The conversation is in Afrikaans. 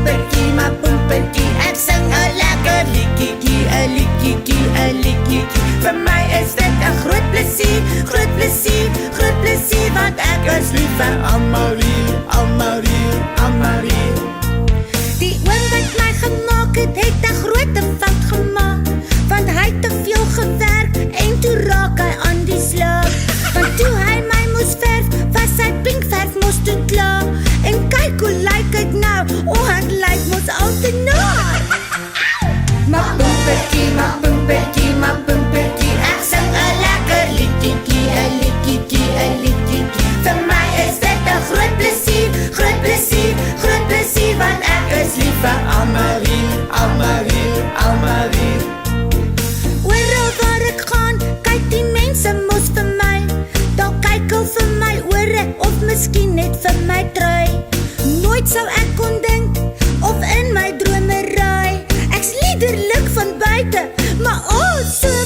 pompertjie, ek sing 'n lekker liedjie, 'n liedjie, 'n liedjie. Vir my is dit 'n groot plesier, groot plesier, groot plesier, want ek is lief vir Anmarie, Anmarie, Anmarie. Die oom wat my gemaak het 'n groot fout gemaak, want hy het te veel gewerk en toe raak hy aan die slag. Want toe hy my moes verf, was sy pinkverf mos toe klaar. En kyk hoe lyk dit nou, ek lyk mos al te naar. My pompertjie, my pompertjie, my pompertjie, ek sing 'n lekker liedjie, 'n liedjie, 'n liedjie. Vir my is dit 'n groot plesier, groot plesier, groot plesier, want ek is lief vir Anmarie, Anmarie, Anmarie. Oral waar ek gaan, kyk die mense mos vir my. Dan kyk hulle vir my ore, of miskien net vir my trui. Nooit sou ek kon dink, of in my drome raai. Ek's liederlik van buite, maar so